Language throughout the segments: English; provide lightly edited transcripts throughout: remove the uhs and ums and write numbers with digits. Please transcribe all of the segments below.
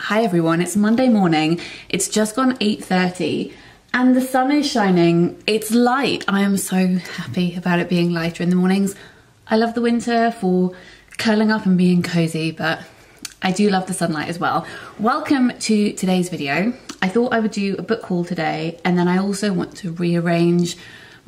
Hi everyone, it's Monday morning. It's just gone 8:30 and the sun is shining. It's light. I am so happy about it being lighter in the mornings. I love the winter for curling up and being cozy, but I do love the sunlight as well. Welcome to today's video. I thought I would do a book haul today, and then I also want to rearrange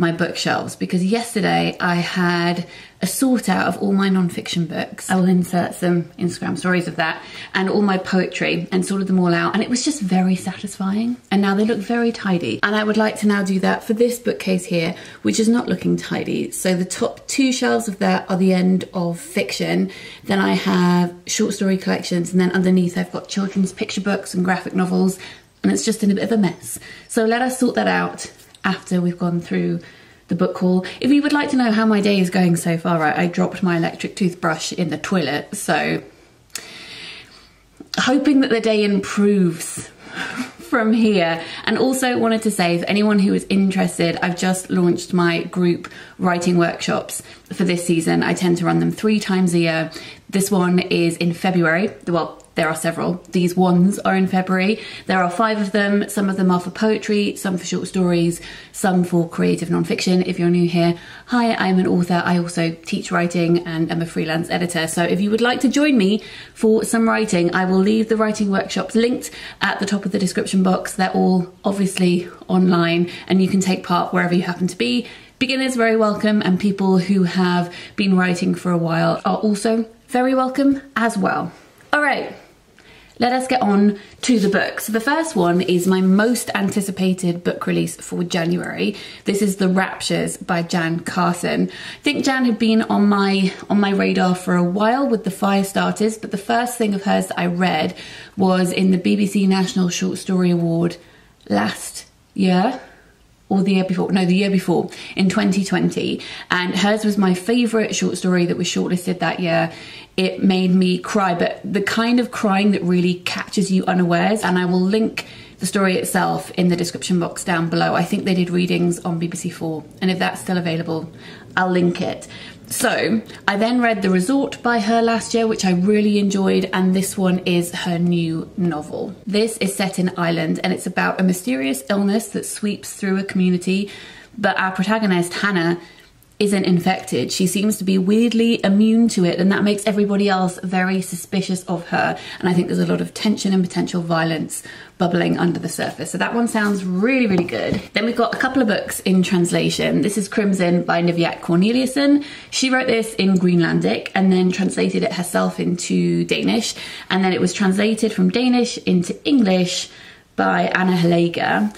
my bookshelves because yesterday I had a sort out of all my non-fiction books. I will insert some Instagram stories of that, and all my poetry, and sorted them all out, and it was just very satisfying, and now they look very tidy. And I would like to now do that for this bookcase here, which is not looking tidy. So the top two shelves of that are the end of fiction, then I have short story collections, and then underneath I've got children's picture books and graphic novels, and it's just in a bit of a mess. So let us sort that out after we've gone through the book haul. If you would like to know how my day is going so far, right, I dropped my electric toothbrush in the toilet, so hoping that the day improves from here. And also wanted to say, for anyone who is interested, I've just launched my group writing workshops for this season. I tend to run them 3 times a year. This one is in February. Well, there are several. These ones are in February. There are 5 of them. Some of them are for poetry, some for short stories, some for creative non-fiction. If you're new here, hi, I'm an author. I also teach writing and am a freelance editor. So if you would like to join me for some writing, I will leave the writing workshops linked at the top of the description box. They're all obviously online, and you can take part wherever you happen to be. Beginners very welcome, and people who have been writing for a while are also very welcome as well. All right. Let us get on to the book. So the first one is my most anticipated book release for January. This is The Raptures by Jan Carson. I think Jan had been on my radar for a while with the Firestarters, but the first thing of hers that I read was in the BBC National Short Story Award last year. Or the year before, no, the year before, in 2020. And hers was my favourite short story that was shortlisted that year. It made me cry, but the kind of crying that really catches you unawares. And I will link the story itself in the description box down below. I think they did readings on BBC4, and if that's still available, I'll link it. So I then read The Resort by her last year, which I really enjoyed, and this one is her new novel. This is set in Ireland, and it's about a mysterious illness that sweeps through a community, but our protagonist, Hannah, isn't infected. She seems to be weirdly immune to it, and that makes everybody else very suspicious of her. And I think there's a lot of tension and potential violence bubbling under the surface. So that one sounds really, really good. Then we've got a couple of books in translation. This is Crimson by Niviaq Corneliussen. She wrote this in Greenlandic and then translated it herself into Danish. And then it was translated from Danish into English by Anna Hellega.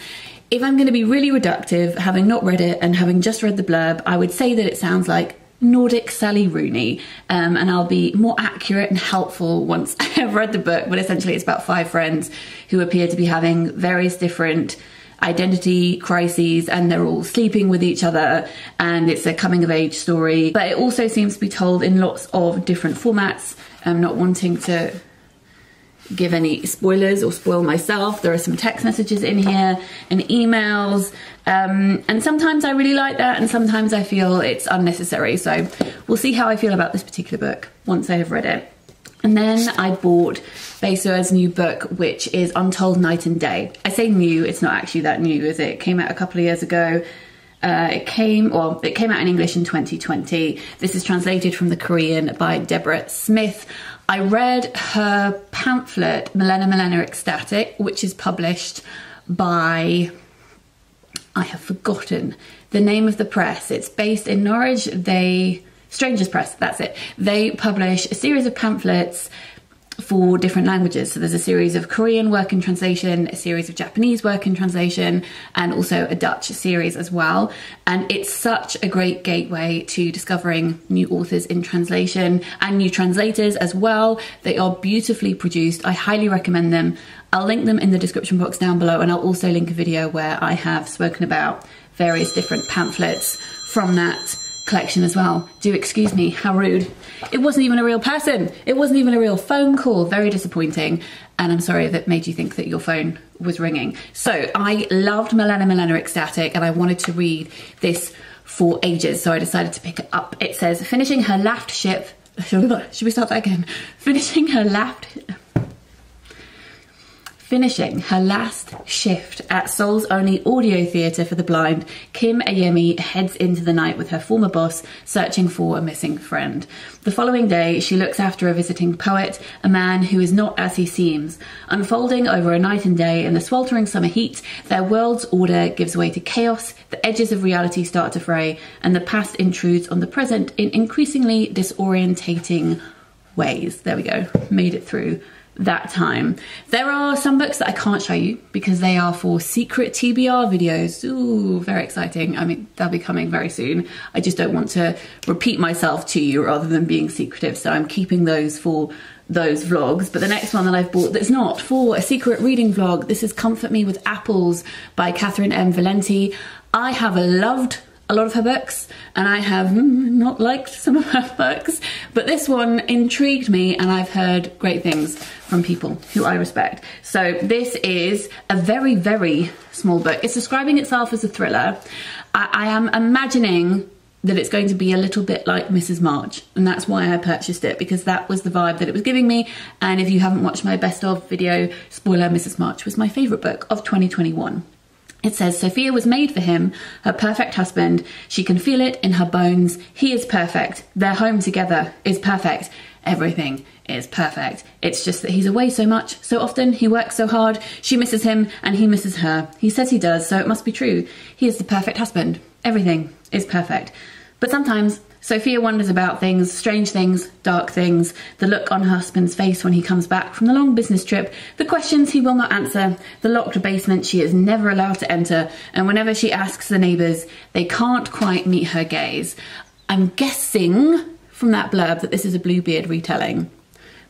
If I'm going to be really reductive, having not read it and having just read the blurb, I would say that it sounds like Nordic Sally Rooney, and I'll be more accurate and helpful once I have read the book. But essentially it's about 5 friends who appear to be having various different identity crises, and they're all sleeping with each other, and it's a coming of age story. But it also seems to be told in lots of different formats. I'm not wanting to give any spoilers or spoil myself. There are some text messages in here and emails, and sometimes I really like that, and sometimes I feel it's unnecessary. So we'll see how I feel about this particular book once I have read it. And then I bought Bae Suah's new book, which is Untold Night and Day. I say new, it's not actually that new, is it? It came out a couple of years ago. It came out in English in 2020. This is translated from the Korean by Deborah Smith. I read her pamphlet, Millennia Ecstatic, which is published by, I have forgotten the name of the press. It's based in Norwich. Strangers Press, that's it. They publish a series of pamphlets for different languages. So there's a series of Korean work in translation, a series of Japanese work in translation, and also a Dutch series as well. And it's such a great gateway to discovering new authors in translation and new translators as well. They are beautifully produced. I highly recommend them. I'll link them in the description box down below, and I'll also link a video where I have spoken about various different pamphlets from that collection as well. Do excuse me, how rude. It wasn't even a real person. It wasn't even a real phone call. Very disappointing. And I'm sorry if it made you think that your phone was ringing. So I loved Millennia Ecstatic, and I wanted to read this for ages. So I decided to pick it up. It says, finishing her last ship. Should we start that again? Finishing her last Finishing her last shift at Seoul's only audio theatre for the blind, Kim Ayemi heads into the night with her former boss, searching for a missing friend. The following day, she looks after a visiting poet, a man who is not as he seems. Unfolding over a night and day in the sweltering summer heat, their world's order gives way to chaos, the edges of reality start to fray, and the past intrudes on the present in increasingly disorientating ways. There we go, made it through that time. There are some books that I can't show you because they are for secret TBR videos. Ooh, very exciting. I mean, they'll be coming very soon. I just don't want to repeat myself to you rather than being secretive, so I'm keeping those for those vlogs. But the next one that I've bought that's not for a secret reading vlog, this is Comfort Me with Apples by Catherynne and Valente. I have loved a lot of her books and I have not liked some of her books, but this one intrigued me and I've heard great things from people who I respect. So this is a very, very small book. It's describing itself as a thriller. I am imagining that it's going to be a little bit like Mrs. March, and that's why I purchased it, because that was the vibe that it was giving me. And if you haven't watched my best of video, spoiler, Mrs. March was my favourite book of 2021. It says, Sophia was made for him, her perfect husband. She can feel it in her bones. He is perfect. Their home together is perfect. Everything is perfect. It's just that he's away so much, so often, he works so hard. She misses him and he misses her. He says he does, so it must be true. He is the perfect husband. Everything is perfect. But sometimes Sophia wonders about things, strange things, dark things, the look on her husband's face when he comes back from the long business trip, the questions he will not answer, the locked basement she is never allowed to enter, and whenever she asks the neighbours, they can't quite meet her gaze. I'm guessing from that blurb that this is a Bluebeard retelling,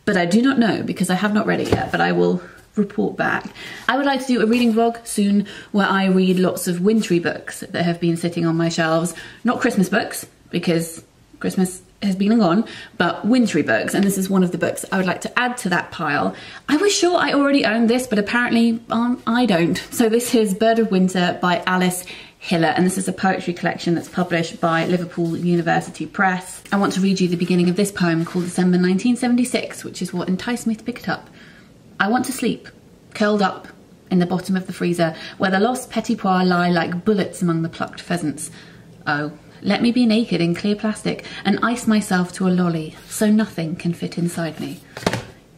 but I do not know because I have not read it yet, but I will report back. I would like to do a reading vlog soon where I read lots of wintry books that have been sitting on my shelves, not Christmas books, because Christmas has been and gone, but wintry books, and this is one of the books I would like to add to that pile. I was sure I already owned this, but apparently I don't. So this is Bird of Winter by Alice Hiller, and this is a poetry collection that's published by Liverpool University Press. I want to read you the beginning of this poem called December 1976, which is what enticed me to pick it up. I want to sleep, curled up in the bottom of the freezer, where the lost petits pois lie like bullets among the plucked pheasants. Oh, let me be naked in clear plastic and ice myself to a lolly so nothing can fit inside me.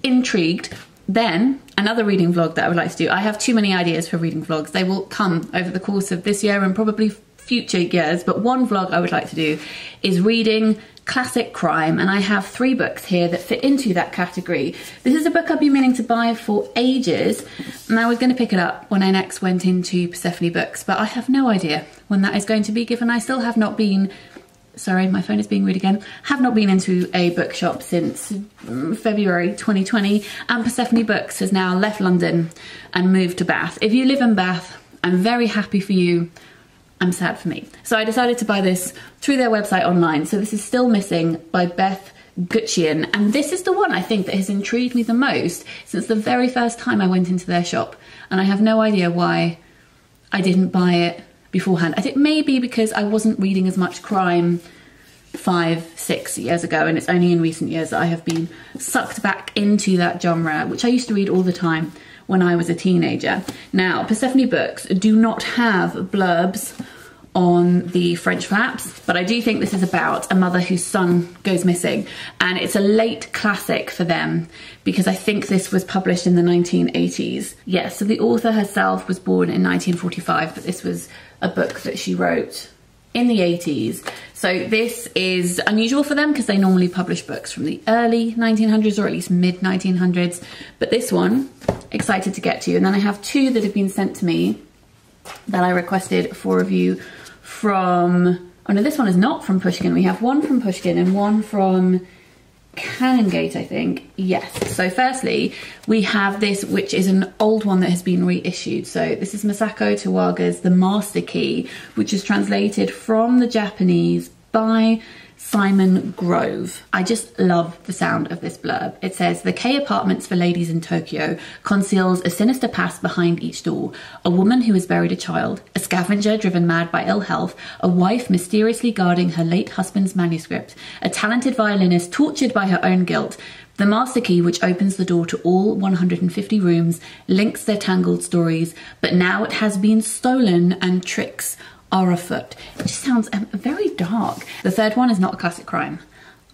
Intrigued. Then, another reading vlog that I would like to do. I have too many ideas for reading vlogs. They will come over the course of this year and probably future years, but one vlog I would like to do is reading classic crime, and I have 3 books here that fit into that category. This is a book I've been meaning to buy for ages, and I was going to pick it up when I next went into Persephone Books, but I have no idea when that is going to be, given I still have not been, sorry, my phone is being rude again, have not been into a bookshop since February 2020, and Persephone Books has now left London and moved to Bath. If you live in Bath, I'm very happy for you. I'm sad for me. So I decided to buy this through their website online. So this is Still Missing by Beth Gutcheon. And this is the one I think that has intrigued me the most since the very first time I went into their shop. And I have no idea why I didn't buy it beforehand. I think maybe because I wasn't reading as much crime 5-6 years ago, and it's only in recent years that I have been sucked back into that genre, which I used to read all the time when I was a teenager. Now, Persephone Books do not have blurbs on the French flaps, but I do think this is about a mother whose son goes missing, and it's a late classic for them because I think this was published in the 1980s. Yes, so the author herself was born in 1945, but this was a book that she wrote in the 80s. So this is unusual for them because they normally publish books from the early 1900s or at least mid 1900s. But this one, excited to get to. And then I have 2 that have been sent to me that I requested for review from, oh no, this one is not from Pushkin. We have one from Pushkin and one from Canongate, I think. Yes. So firstly, we have this, which is an old one that has been reissued. So this is Masako Towaga's The Master Key, which is translated from the Japanese by Simon Grove. I just love the sound of this blurb. It says, the K apartments for ladies in Tokyo conceals a sinister past behind each door. A woman who has buried a child, a scavenger driven mad by ill health, a wife mysteriously guarding her late husband's manuscript, a talented violinist tortured by her own guilt. The master key, which opens the door to all 150 rooms, links their tangled stories, but now it has been stolen and tricks are afoot. It just sounds very dark. The third one is not a classic crime.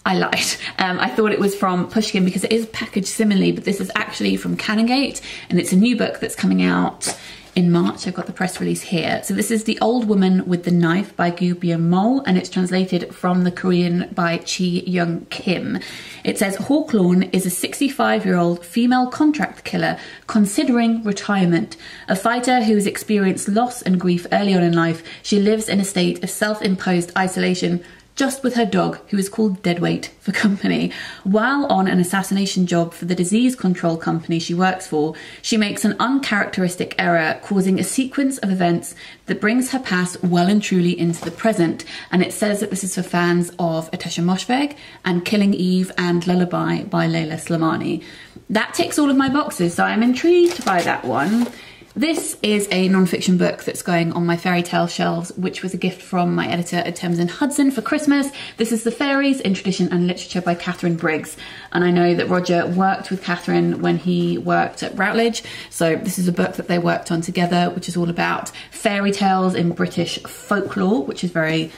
I lied. I thought it was from Pushkin because it is packaged similarly, but this is actually from Canongate, and it's a new book that's coming out in March. I've got the press release here. So this is The Old Woman with the Knife by Gu Byeong-mo, and it's translated from the Korean by Chi Young Kim. It says, Hawklawn is a 65-year-old female contract killer considering retirement. A fighter who has experienced loss and grief early on in life, she lives in a state of self-imposed isolation, just with her dog, who is called Deadweight, for company. While on an assassination job for the disease control company she works for, she makes an uncharacteristic error, causing a sequence of events that brings her past well and truly into the present. And it says that this is for fans of Ottessa Moshfegh and Killing Eve and Lullaby by Leila Slimani. That ticks all of my boxes, so I'm intrigued by that one. This is a non-fiction book that's going on my fairy tale shelves, which was a gift from my editor at Thames and Hudson for Christmas. This is The Fairies in Tradition and Literature by Catherine Briggs. And I know that Roger worked with Catherine when he worked at Routledge. So this is a book that they worked on together, which is all about fairy tales in British folklore, which is very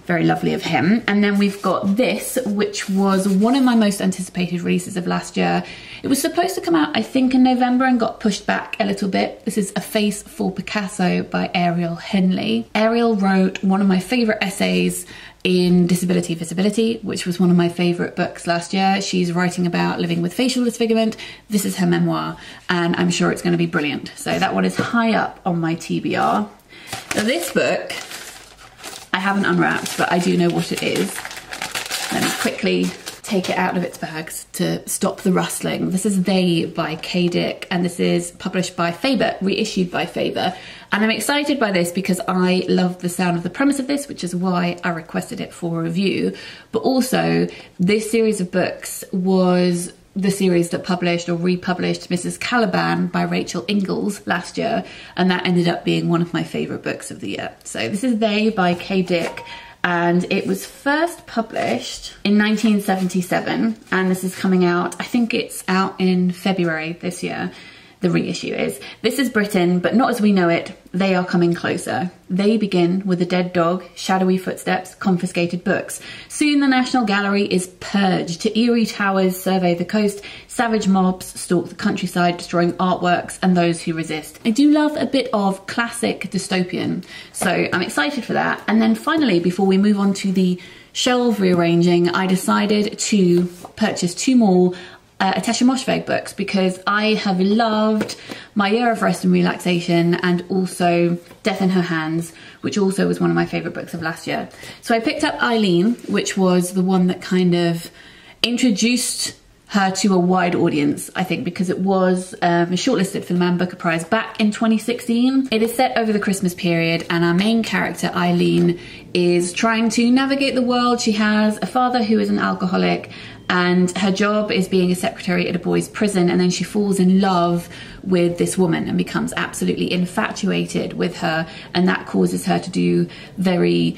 lovely of him. And then we've got this, which was one of my most anticipated releases of last year. It was supposed to come out, I think, in November and got pushed back a little bit. This is A Face for Picasso by Ariel Henley. Ariel wrote one of my favourite essays in Disability Visibility, which was one of my favourite books last year. She's writing about living with facial disfigurement. This is her memoir, and I'm sure it's going to be brilliant. So that one is high up on my TBR. Now this book I haven't unwrapped, but I do know what it is. Let me quickly take it out of its bags to stop the rustling. This is They by K. Dick, and this is published by Faber, reissued by Faber. And I'm excited by this because I love the sound of the premise of this, which is why I requested it for review. But also, this series of books was the series that published or republished Mrs. Caliban by Rachel Ingalls last year, and that ended up being one of my favourite books of the year. So this is They by K. Dick, and it was first published in 1977, and this is coming out, I think it's out in February this year. The reissue is. This is Britain, but not as we know it. They are coming closer. They begin with a dead dog, shadowy footsteps, confiscated books. Soon the National Gallery is purged. Eerie towers survey the coast. Savage mobs stalk the countryside, destroying artworks and those who resist. I do love a bit of classic dystopian, so I'm excited for that. And then finally, before we move on to the shelf rearranging, I decided to purchase two more Ottessa Moshfegh books because I have loved My Year of Rest and Relaxation and also Death in Her Hands, which also was one of my favourite books of last year. So I picked up Eileen, which was the one that kind of introduced her to a wide audience, I think, because it was shortlisted for the Man Booker Prize back in 2016. It is set over the Christmas period, and our main character, Eileen, is trying to navigate the world. She has a father who is an alcoholic, and her job is being a secretary at a boys' prison, and then she falls in love with this woman and becomes absolutely infatuated with her, and that causes her to do very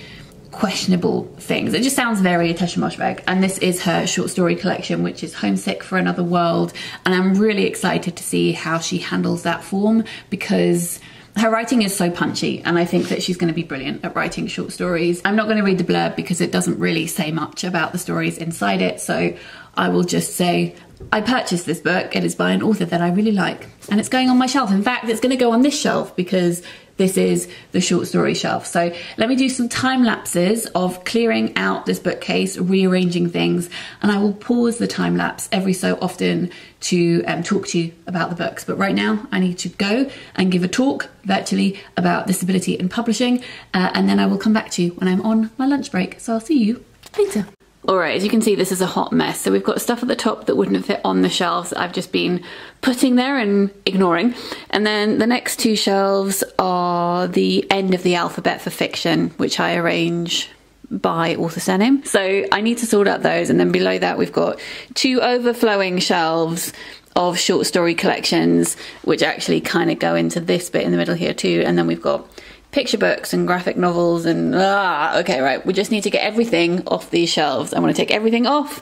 questionable things. It just sounds very Ottessa Moshfegh, and this is her short story collection, which is Homesick for Another World, and I'm really excited to see how she handles that form because her writing is so punchy, and I think that she's going to be brilliant at writing short stories. I'm not going to read the blurb because it doesn't really say much about the stories inside it, so I will just say I purchased this book. It is by an author that I really like, and it's going on my shelf. In fact, it's going to go on this shelf because this is the short story shelf. So let me do some time lapses of clearing out this bookcase, rearranging things, and I will pause the time lapse every so often to talk to you about the books. But right now I need to go and give a talk virtually about disability in publishing, and then I will come back to you when I'm on my lunch break. So I'll see you later. Alright, as you can see, this is a hot mess. So we've got stuff at the top that wouldn't fit on the shelves that I've just been putting there and ignoring. And then the next two shelves are the end of the alphabet for fiction, which I arrange by author surname. So I need to sort out those, and then below that we've got 2 overflowing shelves of short story collections, which actually kind of go into this bit in the middle here too. And then we've got picture books and graphic novels and okay, right, we just need to get everything off these shelves. I want to take everything off.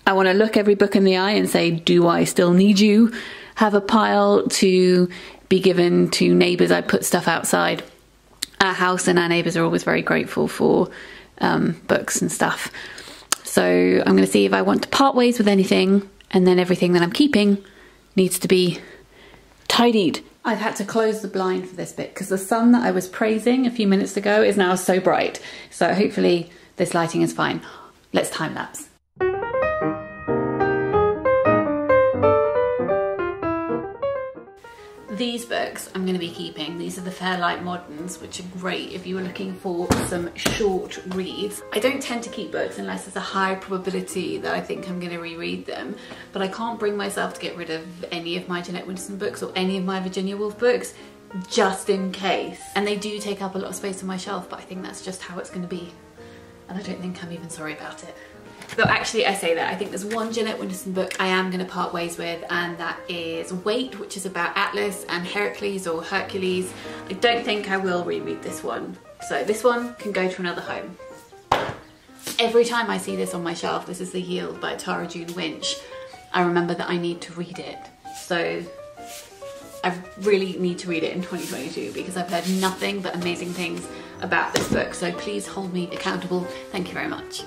I want to look every book in the eye and say, do I still need you? Have a pile to be given to neighbours. I put stuff outside our house, and our neighbours are always very grateful for books and stuff. So I'm going to see if I want to part ways with anything, and then everything that I'm keeping needs to be tidied. I've had to close the blind for this bit because the sun that I was praising a few minutes ago is now so bright. So hopefully this lighting is fine. Let's time lapse. These books I'm going to be keeping. These are the Fairlight Moderns, which are great if you were looking for some short reads. I don't tend to keep books unless there's a high probability that I think I'm going to reread them, but I can't bring myself to get rid of any of my Jeanette Winterson books or any of my Virginia Woolf books, just in case. And they do take up a lot of space on my shelf, but I think that's just how it's going to be. And I don't think I'm even sorry about it. Though actually I say that, I think there's one Jeanette Winterson book I am going to part ways with, and that is Wait, which is about Atlas and Heracles or Hercules. I don't think I will reread this one. So this one can go to another home. Every time I see this on my shelf, this is The Yield by Tara June Winch, I remember that I need to read it. So I really need to read it in 2022 because I've heard nothing but amazing things about this book. So please hold me accountable. Thank you very much.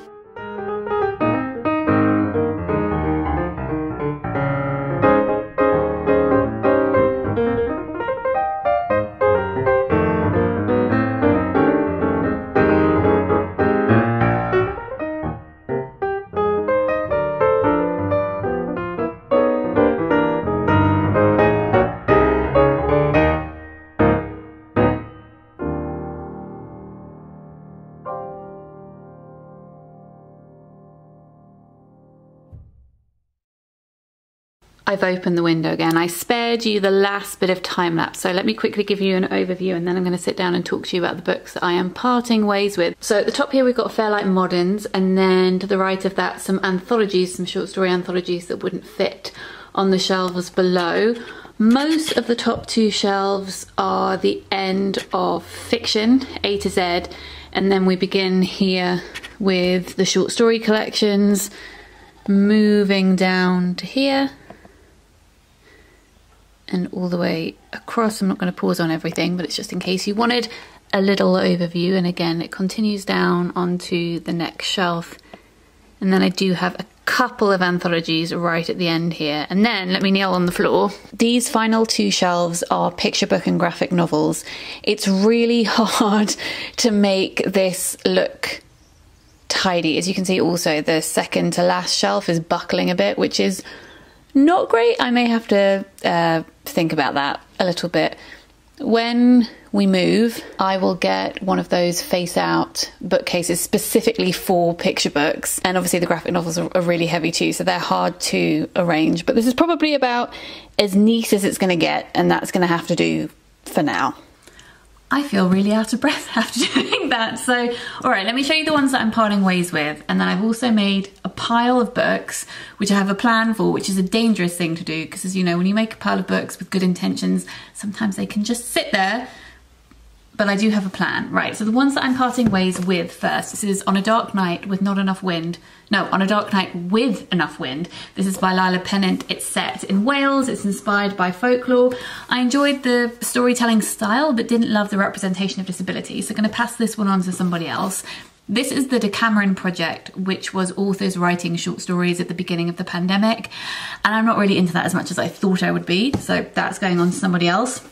I've opened the window again. I spared you the last bit of time lapse, so let me quickly give you an overview, and then I'm going to sit down and talk to you about the books that I am parting ways with. So at the top here we've got Fairlight Moderns, and then to the right of that some anthologies, some short story anthologies that wouldn't fit on the shelves below. Most of the top 2 shelves are the end of fiction, A to Z, and then we begin here with the short story collections, moving down to here and all the way across. I'm not going to pause on everything, but it's just in case you wanted a little overview. And again, it continues down onto the next shelf. And then I do have a couple of anthologies right at the end here. And then let me kneel on the floor. These final 2 shelves are picture book and graphic novels. It's really hard to make this look tidy. As you can see, also the second to last shelf is buckling a bit, which is not great. I may have to think about that a little bit. When we move, I will get one of those face out bookcases specifically for picture books. And obviously the graphic novels are really heavy too, so they're hard to arrange. But this is probably about as neat as it's going to get, and that's going to have to do for now. I feel really out of breath after doing that. So, all right, let me show you the ones that I'm parting ways with. And then I've also made a pile of books, which I have a plan for, which is a dangerous thing to do. Because as you know, when you make a pile of books with good intentions, sometimes they can just sit there. But I do have a plan. Right, so the ones that I'm parting ways with first, this is On a Dark Night with Not Enough Wind. No, On a Dark Night with Enough Wind. This is by Lila Pennant. It's set in Wales. It's inspired by folklore. I enjoyed the storytelling style, but didn't love the representation of disability. So I'm going to pass this one on to somebody else. This is the Decameron Project, which was authors writing short stories at the beginning of the pandemic. And I'm not really into that as much as I thought I would be. So that's going on to somebody else.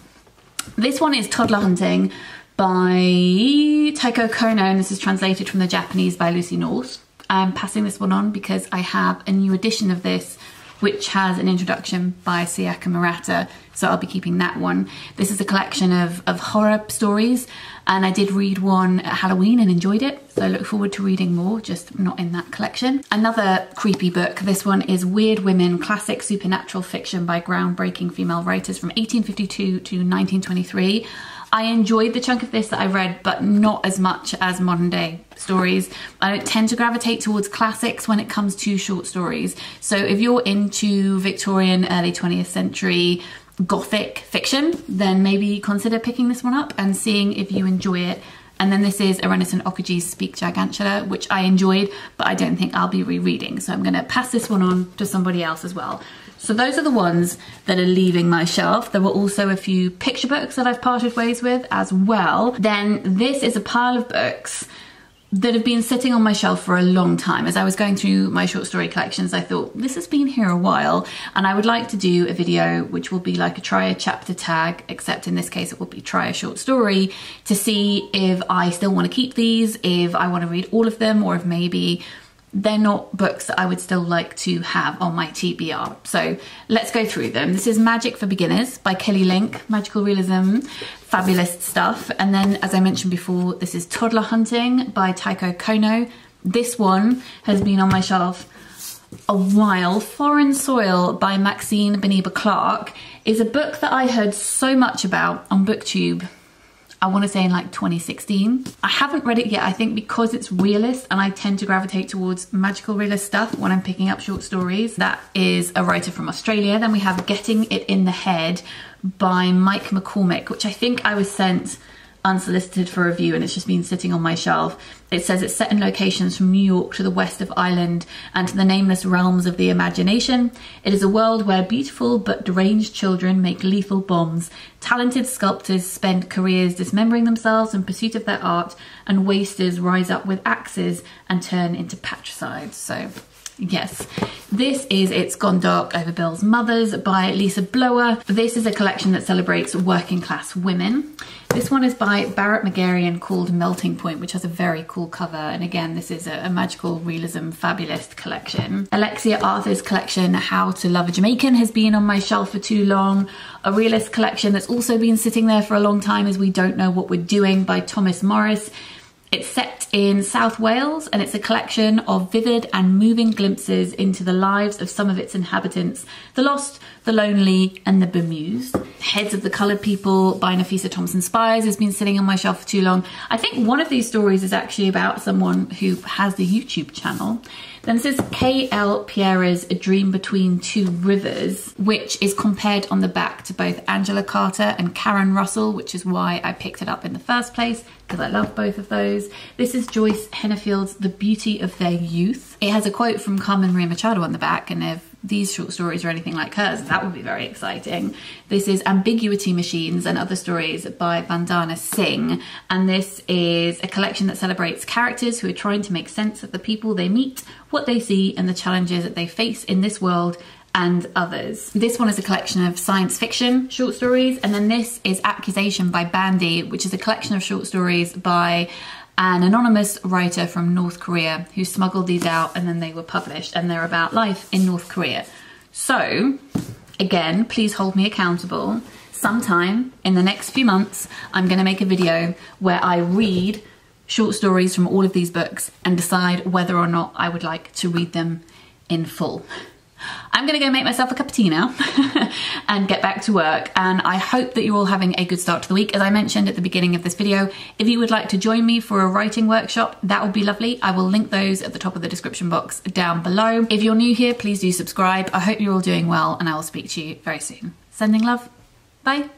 This one is Toddler Hunting by Taiko Kono, and this is translated from the Japanese by Lucy North. I'm passing this one on because I have a new edition of this which has an introduction by Sayaka Murata, so I'll be keeping that one. This is a collection of horror stories, and I did read one at Halloween and enjoyed it, so I look forward to reading more, just not in that collection. Another creepy book, this one is Weird Women, classic supernatural fiction by groundbreaking female writers from 1852 to 1923. I enjoyed the chunk of this that I read, but not as much as modern day stories. I don't tend to gravitate towards classics when it comes to short stories. So if you're into Victorian, early 20th century Gothic fiction, then maybe consider picking this one up and seeing if you enjoy it. And then this is Arenison Okuji's Speak Gargantula, which I enjoyed, but I don't think I'll be rereading. So I'm going to pass this one on to somebody else as well. So those are the ones that are leaving my shelf. There were also a few picture books that I've parted ways with as well. Then this is a pile of books that have been sitting on my shelf for a long time. As I was going through my short story collections, I thought this has been here a while, and I would like to do a video which will be like a try a chapter tag, except in this case it will be try a short story, to see if I still want to keep these, if I want to read all of them, or if maybe they're not books that I would still like to have on my TBR. So let's go through them. This is Magic for Beginners by Kelly Link, magical realism, fabulous stuff. And then, as I mentioned before, this is Toddler Hunting by Taiko Kono. This one has been on my shelf a while. Foreign Soil by Maxine Beniba Clark is a book that I heard so much about on BookTube, I want to say in like 2016. I haven't read it yet, I think because it's realist and I tend to gravitate towards magical realist stuff when I'm picking up short stories. That is a writer from Australia. Then we have Getting It in the Head by Mike McCormick, which I think I was sent unsolicited for review and it's just been sitting on my shelf. It says it's set in locations from New York to the west of Ireland and to the nameless realms of the imagination. It is a world where beautiful but deranged children make lethal bombs. Talented sculptors spend careers dismembering themselves in pursuit of their art, and wasters rise up with axes and turn into patricides. So yes, this is It's Gone Dark Over Bill's Mothers by Lisa Blower. This is a collection that celebrates working class women. This one is by Barrett McGarrian called Melting Point, which has a very cool cover. And again, this is a magical realism fabulist collection. Alexia Arthur's collection, How to Love a Jamaican, has been on my shelf for too long. A realist collection that's also been sitting there for a long time is We Don't Know What We're Doing by Thomas Morris. It's set in South Wales and it's a collection of vivid and moving glimpses into the lives of some of its inhabitants, the lost, the lonely and the bemused. Heads of the Coloured People by Nafisa Thompson Spires has been sitting on my shelf for too long. I think one of these stories is actually about someone who has the YouTube channel. Then this is K.L. Piera's A Dream Between Two Rivers, which is compared on the back to both Angela Carter and Karen Russell, which is why I picked it up in the first place, because I love both of those. This is Joyce Hennefield's The Beauty of Their Youth. It has a quote from Carmen Maria Machado on the back, and if these short stories are anything like hers, that would be very exciting. This is Ambiguity Machines and Other Stories by Vandana Singh, and this is a collection that celebrates characters who are trying to make sense of the people they meet, what they see and the challenges that they face in this world and others. This one is a collection of science fiction short stories, and then this is Accusation by Bandy, which is a collection of short stories by an anonymous writer from North Korea who smuggled these out and then they were published, and they're about life in North Korea. So again, please hold me accountable. Sometime in the next few months, I'm going to make a video where I read short stories from all of these books and decide whether or not I would like to read them in full. I'm gonna go make myself a cup of tea now and get back to work, and I hope that you're all having a good start to the week. As I mentioned at the beginning of this video, if you would like to join me for a writing workshop, that would be lovely. I will link those at the top of the description box down below. If you're new here, please do subscribe. I hope you're all doing well, and I will speak to you very soon. Sending love. Bye.